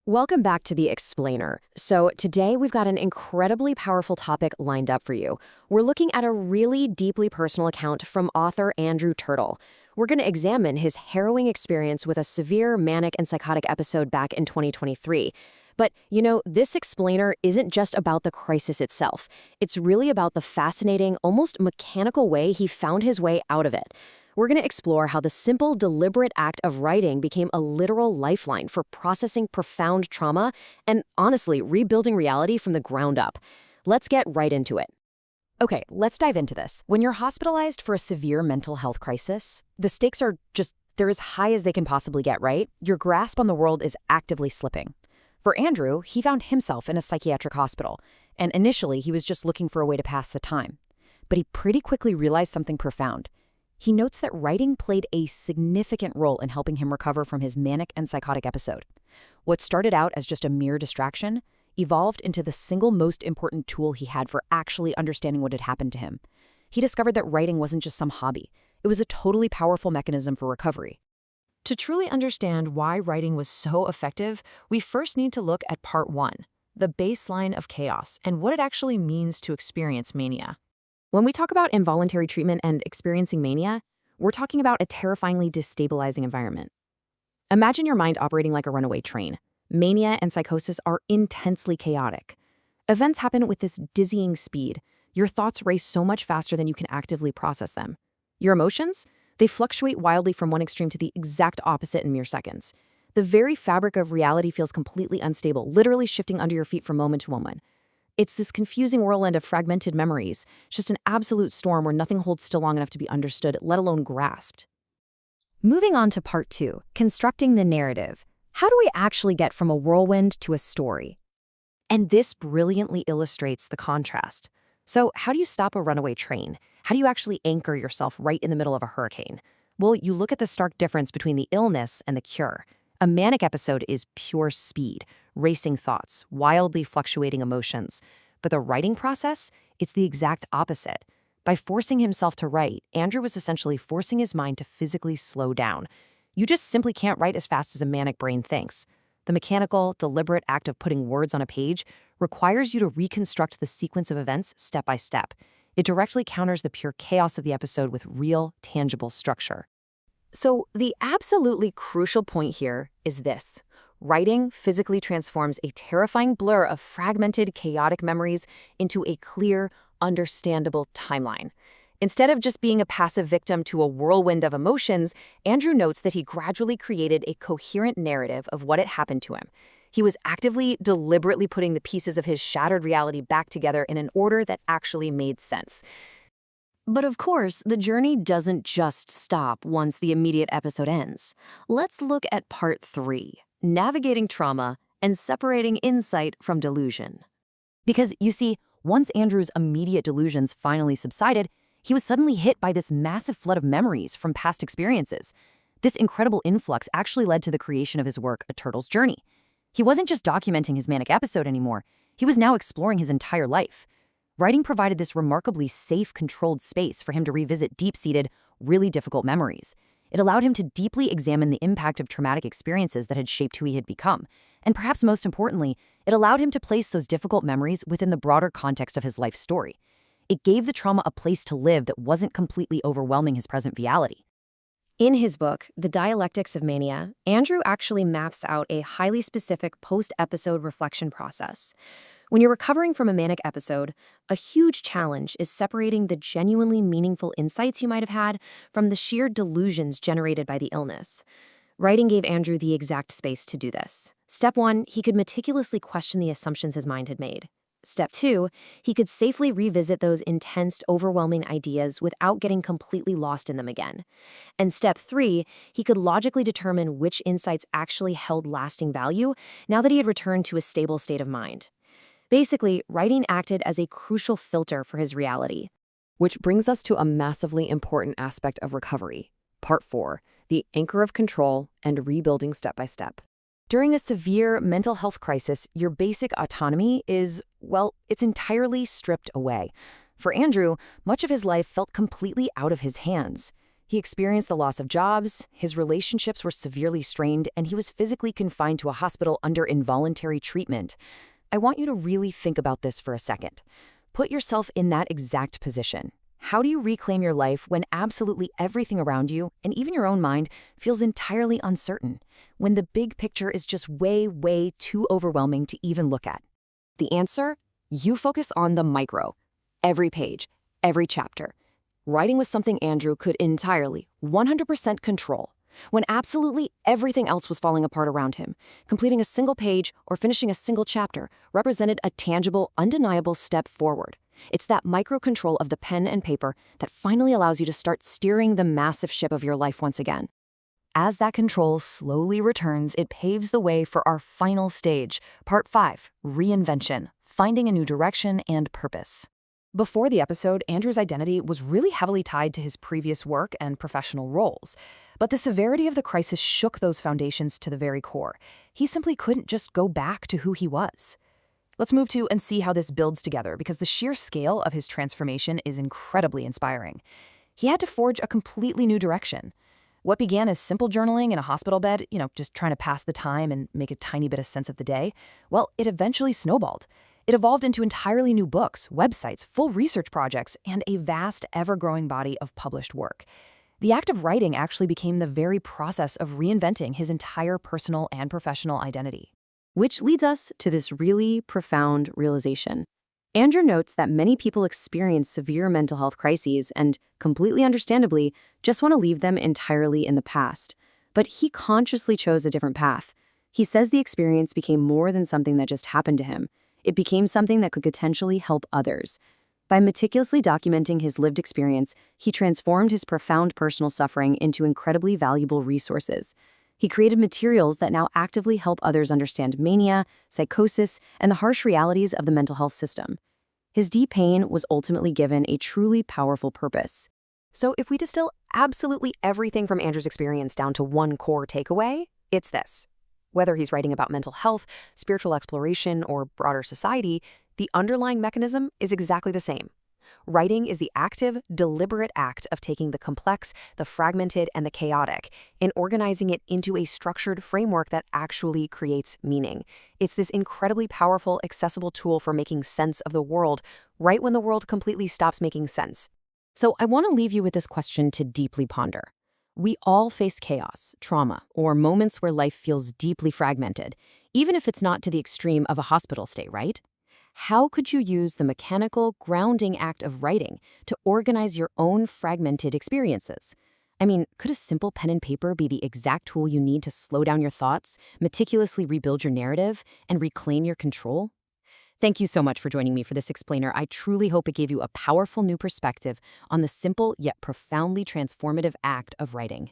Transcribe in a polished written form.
Welcome back to The Explainer. So today we've got an incredibly powerful topic lined up for you. We're looking at a really deeply personal account from author Andrew Turtle. We're going to examine his harrowing experience with a severe manic and psychotic episode back in 2023. But, this explainer isn't just about the crisis itself. It's really about the fascinating, almost mechanical way he found his way out of it. We're going to explore how the simple, deliberate act of writing became a literal lifeline for processing profound trauma and, honestly, rebuilding reality from the ground up. Let's get right into it. Okay, let's dive into this. When you're hospitalized for a severe mental health crisis, the stakes are they're as high as they can possibly get, right? Your grasp on the world is actively slipping. For Andrew, he found himself in a psychiatric hospital, and initially he was just looking for a way to pass the time. But he pretty quickly realized something profound. He notes that writing played a significant role in helping him recover from his manic and psychotic episode. What started out as just a mere distraction evolved into the single most important tool he had for actually understanding what had happened to him. He discovered that writing wasn't just some hobby. It was a totally powerful mechanism for recovery. To truly understand why writing was so effective, we first need to look at part 1, the baseline of chaos, and what it actually means to experience mania. When we talk about involuntary treatment and experiencing mania, we're talking about a terrifyingly destabilizing environment. Imagine your mind operating like a runaway train. Mania and psychosis are intensely chaotic. Events happen with this dizzying speed. Your thoughts race so much faster than you can actively process them. Your emotions? They fluctuate wildly from one extreme to the exact opposite in mere seconds. The very fabric of reality feels completely unstable, literally shifting under your feet from moment to moment. It's this confusing whirlwind of fragmented memories, just an absolute storm where nothing holds still long enough to be understood, let alone grasped. Moving on to part 2, constructing the narrative. How do we actually get from a whirlwind to a story? And this brilliantly illustrates the contrast. So how do you stop a runaway train? How do you actually anchor yourself right in the middle of a hurricane? Well, you look at the stark difference between the illness and the cure. A manic episode is pure speed, racing thoughts, wildly fluctuating emotions. But the writing process, it's the exact opposite. By forcing himself to write, Andrew was essentially forcing his mind to physically slow down. You just simply can't write as fast as a manic brain thinks. The mechanical, deliberate act of putting words on a page requires you to reconstruct the sequence of events step by step. It directly counters the pure chaos of the episode with real, tangible structure. So the absolutely crucial point here is this. Writing physically transforms a terrifying blur of fragmented, chaotic memories into a clear, understandable timeline. Instead of just being a passive victim to a whirlwind of emotions, Andrew notes that he gradually created a coherent narrative of what had happened to him. He was actively, deliberately putting the pieces of his shattered reality back together in an order that actually made sense. But of course, the journey doesn't just stop once the immediate episode ends. Let's look at part 3, navigating trauma and separating insight from delusion. Because, you see, once Andrew's immediate delusions finally subsided, he was suddenly hit by this massive flood of memories from past experiences. This incredible influx actually led to the creation of his work, A Turtle's Journey. He wasn't just documenting his manic episode anymore. He was now exploring his entire life. Writing provided this remarkably safe, controlled space for him to revisit deep-seated, really difficult memories. It allowed him to deeply examine the impact of traumatic experiences that had shaped who he had become. And perhaps most importantly, it allowed him to place those difficult memories within the broader context of his life story. It gave the trauma a place to live that wasn't completely overwhelming his present reality. In his book, The Dialectics of Mania, Andrew actually maps out a highly specific post-episode reflection process. When you're recovering from a manic episode, a huge challenge is separating the genuinely meaningful insights you might have had from the sheer delusions generated by the illness. Writing gave Andrew the exact space to do this. Step 1, he could meticulously question the assumptions his mind had made. Step 2, he could safely revisit those intense, overwhelming ideas without getting completely lost in them again. And Step 3, he could logically determine which insights actually held lasting value now that he had returned to a stable state of mind. Basically, writing acted as a crucial filter for his reality. Which brings us to a massively important aspect of recovery. Part 4, the anchor of control and rebuilding step by step. During a severe mental health crisis, your basic autonomy is, it's entirely stripped away. For Andrew, much of his life felt completely out of his hands. He experienced the loss of jobs, his relationships were severely strained, and he was physically confined to a hospital under involuntary treatment. I want you to really think about this for a second. Put yourself in that exact position. How do you reclaim your life when absolutely everything around you, and even your own mind, feels entirely uncertain? When the big picture is just way, way too overwhelming to even look at? The answer? You focus on the micro. Every page, every chapter. Writing was something Andrew could entirely, 100% control. When absolutely everything else was falling apart around him, completing a single page or finishing a single chapter represented a tangible, undeniable step forward. It's that micro-control of the pen and paper that finally allows you to start steering the massive ship of your life once again. As that control slowly returns, it paves the way for our final stage, Part 5, Reinvention, Finding a New Direction and Purpose. Before the episode, Andrew's identity was really heavily tied to his previous work and professional roles. But the severity of the crisis shook those foundations to the very core. He simply couldn't just go back to who he was. Let's move to and see how this builds together, because the sheer scale of his transformation is incredibly inspiring. He had to forge a completely new direction. What began as simple journaling in a hospital bed, just trying to pass the time and make a tiny bit of sense of the day, well, it eventually snowballed. It evolved into entirely new books, websites, full research projects, and a vast, ever-growing body of published work. The act of writing actually became the very process of reinventing his entire personal and professional identity. Which leads us to this really profound realization. Andrew notes that many people experience severe mental health crises and, completely understandably, just want to leave them entirely in the past. But he consciously chose a different path. He says the experience became more than something that just happened to him. It became something that could potentially help others. By meticulously documenting his lived experience, he transformed his profound personal suffering into incredibly valuable resources. He created materials that now actively help others understand mania, psychosis, and the harsh realities of the mental health system. His deep pain was ultimately given a truly powerful purpose. So if we distill absolutely everything from Andrew's experience down to one core takeaway, it's this. Whether he's writing about mental health, spiritual exploration, or broader society, the underlying mechanism is exactly the same. Writing is the active, deliberate act of taking the complex, the fragmented, and the chaotic, and organizing it into a structured framework that actually creates meaning. It's this incredibly powerful, accessible tool for making sense of the world, right when the world completely stops making sense. So I want to leave you with this question to deeply ponder. We all face chaos, trauma, or moments where life feels deeply fragmented, even if it's not to the extreme of a hospital stay, right? How could you use the mechanical, grounding act of writing to organize your own fragmented experiences? I mean, could a simple pen and paper be the exact tool you need to slow down your thoughts, meticulously rebuild your narrative, and reclaim your control? Thank you so much for joining me for this explainer. I truly hope it gave you a powerful new perspective on the simple yet profoundly transformative act of writing.